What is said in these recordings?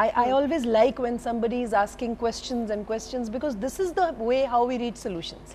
I always like when somebody is asking questions because this is the way how we reach solutions.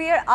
we are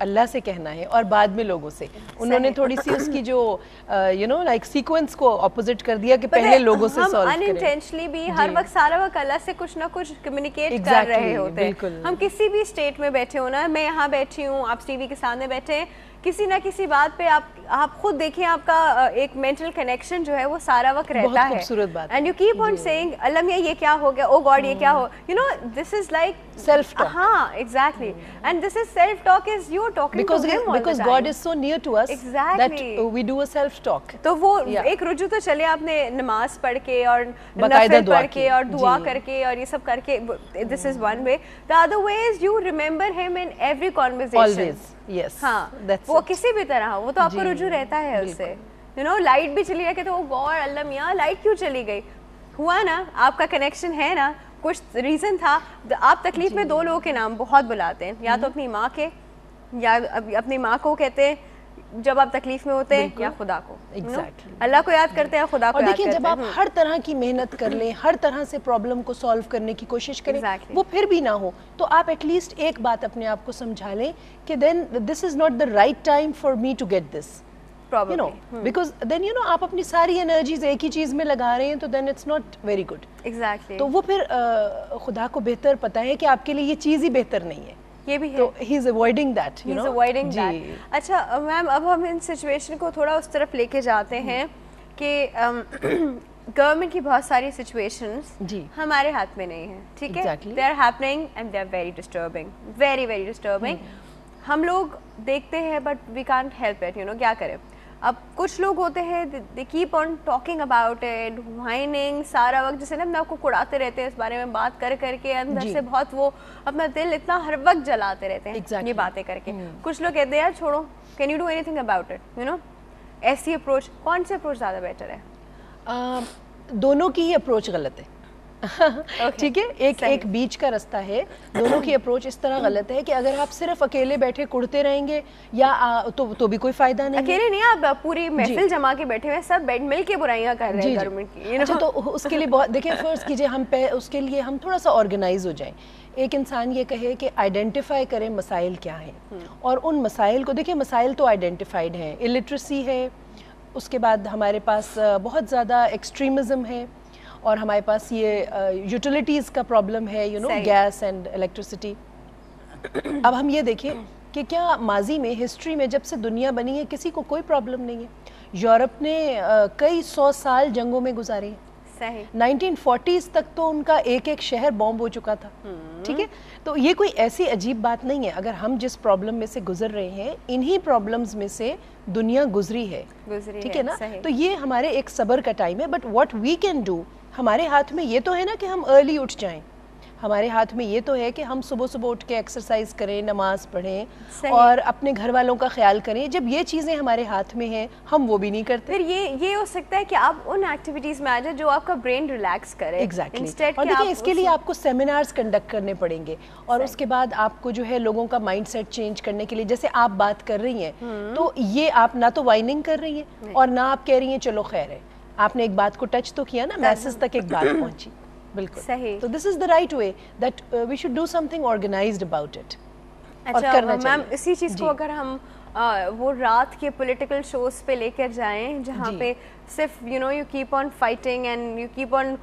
اللہ سے کہنا ہے اور بعد میں لوگوں سے. انہوں نے تھوڑی سی اس کی جو لائک سیکوینس کو اپوزٹ کر دیا کہ پہلے لوگوں سے سالو کریں. ہم انٹینشنلی بھی ہر وقت سارا وقت اللہ سے کچھ نہ کچھ کمیونیکیٹ کر رہے ہوتے ہیں. ہم کسی بھی اسٹیٹ میں بیٹھے ہو نا, میں یہاں بیٹھی ہوں, آپ ٹی وی کے سامنے بیٹھے ہیں, کسی نہ کسی بات پہ آپ خود دیکھیں آپ کا ایک مینٹل کنیکشن جو ہے وہ سارا وقت رہتا ہے. بہت خوبصورت بات. And you keep on seeing اللہ میاں یہ کیا ہو گیا, او گاڈ یہ کیا ہو, you know this is like self talk. ہاں exactly, and this is self talk is you talking to ہم because God is so near to us that we do a self talk. تو وہ ایک رجوع تو چلے آپ نے نماز پڑھ کے اور نفل پڑھ کے اور دعا کر کے اور یہ سب کر کے, this is one way. The other way is you remember him in every conversation. Always. Yes. ہاں وہ کسی بھی طرح وہ تو آپ کو رجوع رہتا ہے اس سے. یو نو لائٹ بھی چلی جائے تو وہ گاڈ اللہ میاں لائٹ کیوں چلی گئی, ہوا نا آپ کا کنیکشن ہے نا, کچھ ریزن تھا. آپ تکلیف میں دو لوگوں کے نام بہت بلاتے ہیں, یا تو اپنی ماں کے, یا اپنی ماں کو کہتے ہیں جب آپ تکلیف میں ہوتے ہیں, یا خدا کو. اللہ کو یاد کرتے ہیں, خدا کو یاد کرتے ہیں. دیکھیں جب آپ ہر طرح کی محنت کر لیں, ہر طرح سے پرابلم کو سالو کرنے کی کوشش کریں, وہ پھر بھی نہ ہو, تو آپ ایٹ لیسٹ ایک بات اپنے آپ کو سمجھا لیں کہ then this is not the right time for me to get this. Because then آپ اپنی ساری انرجیز ایک ہی چیز میں لگا رہے ہیں, تو then it's not very good. Exactly. تو وہ پھر خدا کو بہتر پتا ہے کہ آپ کے لیے یہ چیز ہی بہتر نہیں ہے. یہ بھی ہے, تو he is avoiding that, he is avoiding that. اچھا میم اب ہم ان سچویشن کو تھوڑا اس طرف لے کے جاتے ہیں کہ گورنمنٹ کی بہت ساری سچویشنز ہمارے ہاتھ میں نہیں ہیں, ٹھیک ہے, they are happening and they are very disturbing, very very disturbing. ہم لوگ دیکھتے ہیں but we can't help it, کیا کریں. اب کچھ لوگ ہوتے ہیں they keep on talking about it, whining سارا وقت, جیسے نا آپ کو کڑاتے رہتے ہیں اس بارے میں بات کر کر کے, اندر سے بہت وہ اپنا دل اتنا ہر وقت جلاتے رہتے ہیں یہ باتیں کر کے. کچھ لوگ کہتے ہیں یار چھوڑو, can you do any thing about it, ایسی اپروچ, کون سی اپروچ زیادہ بیٹر ہے؟ دونوں کی ہی اپروچ غلط ہے. ٹھیک ہے, ایک بیچ کا رستہ ہے. دونوں کی اپروچ اس طرح غلط ہے کہ اگر آپ صرف اکیلے بیٹھے کڑتے رہیں گے یا تو بھی کوئی فائدہ نہیں. اکیلے نہیں, آپ پوری محفل جما کے بیٹھے ہوئے سب بیٹھ مل کے برائیاں کر رہے ہیں گورنمنٹ کی. اچھا تو اس کے لیے بہت دیکھیں, فرض کیجیے ہم اس کے لیے ہم تھوڑا سا آرگنائز ہو جائیں. ایک انسان یہ کہے کہ آئیڈینٹیفائی کریں مسائل کیا ہیں, اور ان مسائل کو دیکھیں, مسائل تو آئیڈینٹیفائڈ ہیں, الٹریسی ہے, اس کے بعد ہمارے پاس بہت زیادہ ایکسٹریمزم ہے, اور ہمارے پاس یہ یوٹیلیٹیز کا پرابلم ہے, گیس اینڈ الیکٹریسٹی. اب ہم یہ دیکھیں کہ کیا ماضی میں, ہسٹری میں جب سے دنیا بنی ہے, کسی کو کوئی پرابلم نہیں ہے. یورپ نے کئی 100 سال جنگوں میں گزارے ہیں. 1940s تک تو ان کا ایک ایک شہر بومب ہو چکا تھا. ٹھیک ہے, تو یہ کوئی ایسی عجیب بات نہیں ہے. اگر ہم جس پرابلم میں سے گزر رہے ہیں, انہی پرابلمز میں سے دنیا گزری ہے, ٹھیک ہے نا. تو یہ ہمارے ایک صبر کا ٹائم ہے. But what we can do, ہمارے ہاتھ میں یہ تو ہے نا کہ ہم ارلی اٹھ جائیں. ہمارے ہاتھ میں یہ تو ہے کہ ہم صبح صبح اٹھ کے ایکسرسائز کریں, نماز پڑھیں, اور اپنے گھر والوں کا خیال کریں. جب یہ چیزیں ہمارے ہاتھ میں ہیں, ہم وہ بھی نہیں کرتے. پھر یہ ہو سکتا ہے کہ آپ ان ایکٹیویٹیز میں آ جائیں جو آپ کا برین ریلیکس کرے. ایگزیکٹلی. اور دیکھیں اس کے لیے آپ کو سیمینارز کنڈکٹ کرنے پڑیں گے, اور اس کے بعد آپ کو جو ہے لوگوں کا مائنڈ سیٹ چینج کرنے کے لیے, جیسے آپ بات کر رہی ہیں, تو یہ آپ نہ تو وائننگ کر رہی ہیں, اور نہ آپ کہہ رہی ہیں چلو خیر ہے. آپ نے ایک بات کو ٹچ تو کیا نا, میسج تک ایک بات پہنچی. بالکل صحیح. تو this is the right way that we should do something organized about it. اچھا میم, اسی چیز کو اگر ہم وہ رات کے پولیٹیکل شوز پہ لے کر جائیں جہاں پہ صرف you keep on fighting and you keep آن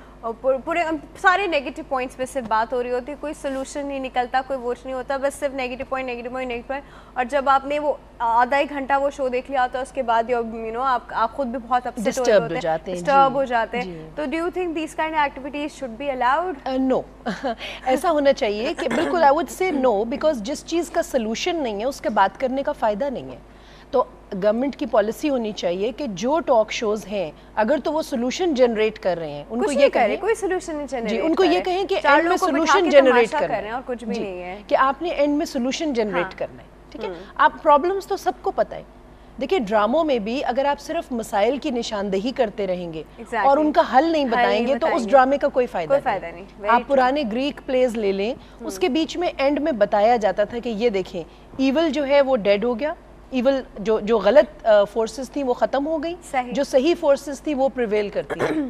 پورے سارے نیگیٹو پوائنٹس پہ صرف بات ہو رہی ہوتی ہے, کوئی سولوشن نہیں نکلتا, کوئی ووٹ نہیں ہوتا, بس صرف نیگیٹو پوائنٹ. اور جب آپ نے وہ آدھا ایک گھنٹہ وہ شو دیکھ لیا ہوتا ہے, اس کے بعد آپ خود بھی بہت اپسیٹ ڈسٹرب ہو جاتے ہیں. تو do you think these kind activities should be allowed? No, ایسا ہونا چاہیے کہ بالکل I would say know, because جس چیز کا سولوشن نہیں ہے اس کے بات کرنے کا فائدہ نہیں ہے. تو گورنمنٹ کی پالیسی ہونی چاہیے کہ جو ٹاک شوز ہیں اگر تو وہ سولوشن جنریٹ کر رہے ہیں, ان کو یہ کہیں کوئی سولوشن نہیں جنریٹ, جی ان کو یہ کہیں کہ اینڈ میں سولوشن جنریٹ کرنا ہے, اور کچھ بھی نہیں ہے کہ آپ نے اینڈ میں سولوشن جنریٹ کرنا ہے. ٹھیک ہے, آپ پرابلمس تو سب کو پتہ ہے. دیکھیں ڈراموں میں بھی اگر آپ صرف مسائل کی نشاندہی کرتے رہیں گے اور ان کا حل نہیں بتائیں گے تو اس ڈرامے کا کوئی فائدہ نہیں. آپ پرانے گریک پلیز لے لیں, اس کے بیچ میں اینڈ میں بتایا جاتا تھا کہ یہ دیکھیں ایول جو ہے وہ ڈیڈ ہو گیا, ایول جو غلط فورسز تھیں وہ ختم ہو گئی, جو صحیح فورسز تھیں وہ پریویل کرتی ہیں.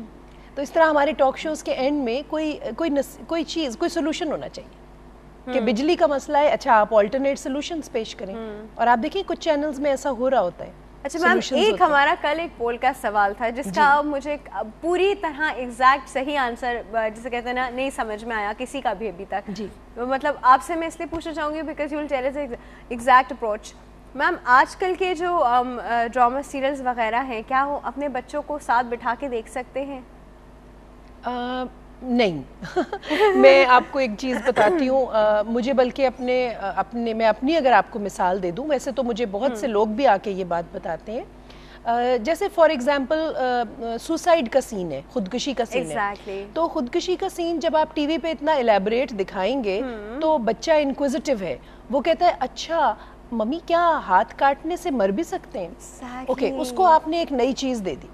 تو اس طرح ہمارے ٹاک شوز کے اینڈ میں کوئی چیز, کوئی سولوشن ہونا چاہیے. کہ بجلی کا مسئلہ ہے, اچھا آپ آلٹرنیٹ سولوشنز پیش کریں. اور آپ دیکھیں کچھ چینلز میں ایسا ہو رہا ہوتا ہے. اچھا میم, ایک ہمارا کل ایک پول کا سوال تھا جس کا مجھے پوری طرح ایگزیکٹ صحیح آنسر جسے کہتے ہیں نا نہیں سمجھ میں آیا کسی کا بھی ابھی تک. جی مطلب آپ سے میں اس لیے پوچھنا چاہوں گی because you will tell us exact approach. Ma'am آج کل کے جو ڈرامہ سیریلز وغیرہ ہیں کیا وہ اپنے بچوں کو ساتھ بٹھا کے دیکھ سکتے ہیں؟ نہیں. میں آپ کو ایک چیز بتاتی ہوں, مجھے بلکہ میں اپنی اگر آپ کو مثال دے دوں, ویسے تو مجھے بہت سے لوگ بھی آ کے یہ بات بتاتے ہیں, جیسے فار ایگزامپل سوسائڈ کا سین ہے, خودکشی کا سین ہے, تو خودکشی کا سین جب آپ ٹی وی پہ اتنا الیبوریٹ دکھائیں گے تو بچہ انکوزیٹو ہے, وہ کہتا ہے اچھا ممی کیا ہاتھ کاٹنے سے مر بھی سکتے ہیں؟ اوکے, اس کو آپ نے ایک نئی چیز دے دی.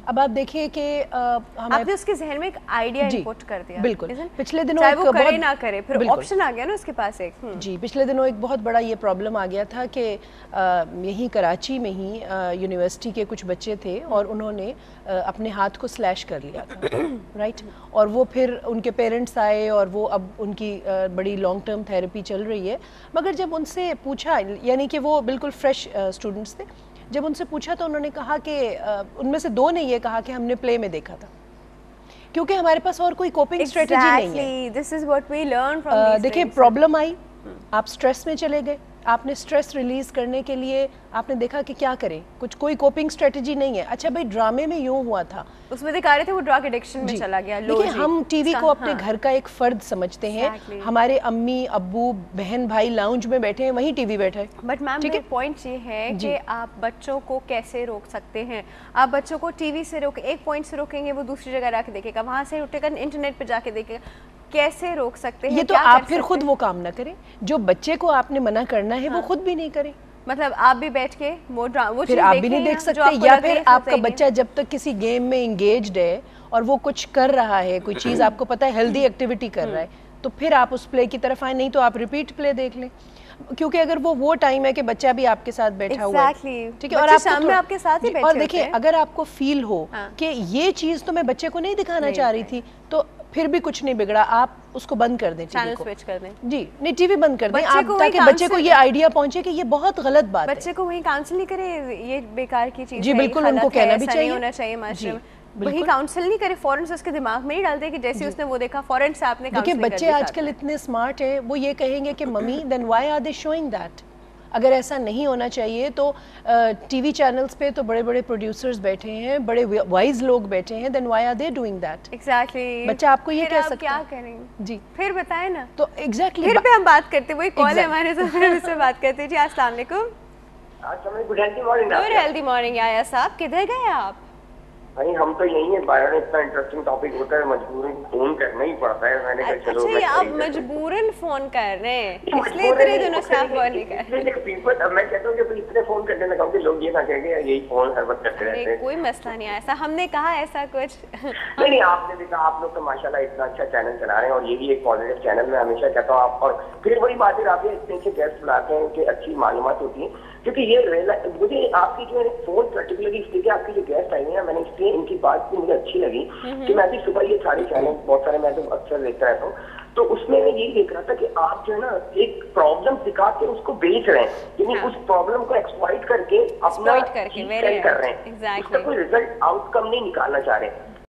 اب آپ دیکھیے کہ آپ نے اس کے ذہن میں ایک آئیڈیا انپٹ کر دیا. بالکل, پچھلے دنوں چاہے وہ کرے نہ کرے پھر آپشن آ گیا نا اس کے پاس ایک. جی, پچھلے دنوں ایک بہت بڑا یہ پرابلم آ گیا تھا کہ یہیں کراچی میں ہی یونیورسٹی کے کچھ بچے تھے اور انہوں نے اپنے ہاتھ کو سلیش کر لیا تھا, رائٹ, اور وہ پھر ان کے پیرنٹس آئے اور وہ اب ان کی بڑی لانگ ٹرم تھیراپی چل رہی ہے. مگر جب ان سے پوچھا, یعنی کہ وہ بالکل فریش اسٹوڈنٹس تھے, جب ان سے پوچھا تو انہوں نے کہا کہ ان میں سے 2 نے یہ کہا کہ ہم نے پلے میں دیکھا تھا, کیونکہ ہمارے پاس اور کوئی کوپنگ اسٹریٹجی نہیں ہے. This is what we learn from these دیکھیں پرابلم آئی, آپ سٹریس میں چلے گئے, آپ نے سٹریس ریلیز کرنے کے لیے آپ نے دیکھا کہ کیا کریں, کوئی کوپنگ اسٹریٹجی نہیں ہے. اچھا بھائی ڈرامے میں یوں ہوا تھا, اس میں دکھا رہے تھے وہ ڈرگ ایڈکشن میں چلا گیا. دیکھیں ہم ٹی وی کو اپنے گھر کا ایک فرد سمجھتے ہیں, ہمارے امی ابو بہن بھائی لاؤنج میں بیٹھے ہیں, وہیں ٹی وی بیٹھا ہے. بٹ میم میرا پوائنٹ یہ ہے کہ آپ بچوں کو کیسے روک سکتے ہیں. آپ بچوں کو ٹی وی سے روکیں, ایک پوائنٹ سے روکیں گے وہ دوسری جگہ جا کے دیکھے گا, وہاں سے اٹھے گا انٹرنیٹ پہ جا کے دیکھے گا. کیسے روک سکتے ہیں؟ یہ تو آپ پھر خود وہ کام نہ کریں جو بچے کو آپ نے منع کرنا ہے, وہ خود بھی نہیں کریں. مطلب آپ بھی بیٹھ کے وہ پھر آپ بھی نہیں دیکھ سکتے, یا پھر آپ کا بچہ جب تک کسی گیم میں انگیجڈ ہے اور وہ کچھ کر رہا ہے, کوئی چیز آپ کو پتہ ہے ہیلدی ایکٹیویٹی کر رہا ہے, تو پھر آپ اس پلے کی طرف آئیں, نہیں تو آپ ریپیٹ پلے دیکھ لیں. کیونکہ اگر وہ ٹائم ہے کہ بچہ بھی آپ کے ساتھ بیٹھا ہوا ہے, ٹھیک ہے, اور آپ کے ساتھ ہی بیٹھے اور دیکھیں اگر آپ کو فیل ہو کہ یہ چیز تو میں بچے کو نہیں دکھانا چاہ رہی تھی, تو پھر بھی کچھ نہیں بگڑا, آپ اس کو بند کر دیں, چینل سوئچ کر دیں. جی نہیں, ٹی وی بند کر دیں آپ, تاکہ بچے کو یہ آئیڈیا پہنچے کہ یہ بہت غلط بات ہے. بچے کو وہیں کاؤنسل نہیں کرے, یہ بیکار کی چیز ہے. جی بالکل, ان کو کہنا بھی چاہیے, ہونا چاہیے معاشرے میں. وہی کاؤنسل نہیں کرے, فوراً سے اس کے دماغ میں نہیں ڈال دے کہ جیسے اس نے وہ دیکھا فوراً سے آپ نے کاؤنسل کر دیا. دیکھیں بچے آج کل اتنے اسمارٹ ہیں, وہ یہ کہیں گے کہ mummy then why are they showing that. اگر ایسا نہیں ہونا چاہیے تو ٹی وی چینلز پہ تو بڑے بڑے پروڈیوسرز بیٹھے ہیں, بڑے وائز لوگ بیٹھے ہیں, then why are they doing that. Exactly, بچہ آپ کو یہ کہہ سکتا ہے کیا کریں. جی پھر بتائیں نا, تو ایگزیکٹلی پھر پہ ہم بات کرتے, وہی کال ہے ہمارے ساتھ, پھر اس سے بات کرتے. جی السلام علیکم. Good healthy morning. آیا صاحب کدھر گئے آپ؟ نہیں ہم تو یہی ہیں, باہر اتنا انٹرسٹنگ ٹاپک ہوتا ہے مجبوراً فون کرنا ہی پڑتا ہے. میں نے کہا چلو. اچھا آپ مجبوراً فون کر رہے ہیں, اس لیے اتنے دنوں سے آپ فون نہیں کر رہے. میں کہتا ہوں کہ اتنے فون کرنے لگا ہوں کہ لوگ یہ نہ کہیں گے یہی فون ہر وقت کرتے رہتے ہیں. کوئی مسئلہ نہیں ایسا, ہم نے کہا ایسا کچھ نہیں. آپ نے دیکھا, آپ لوگ تو ماشاءاللہ اتنا اچھا چینل چلا رہے ہیں, اور یہ بھی ایک پازیٹیو چینل. میں ہمیشہ کہتا ہوں آپ, اور پھر وہی باتیں آپ اتنے سے گیسٹ بلاتے ہیں کہ اچھی معلومات ہوتی ہیں. کیونکہ یہ مجھے آپ کی جو فون پرٹیکولرلی اس لیے کہ آپ کی جو گیسٹ آئی ہیں, میں نے اس لیے ان کی بات مجھے اچھی لگی کہ میں بھی صبح یہ سارے چینل بہت سارے میں تو اکثر دیکھتا رہتا ہوں, تو اس میں یہی دیکھ رہا تھا کہ آپ جو ہے نا ایک پرابلم دکھا کے اس کو بیچ رہے ہیں, یعنی اس پرابلم کو ایکسپلائٹ کر کے اپنا کر رہے ہیں, اس کا کوئی ریزلٹ آؤٹ کم نہیں نکالنا چاہ رہے ہیں.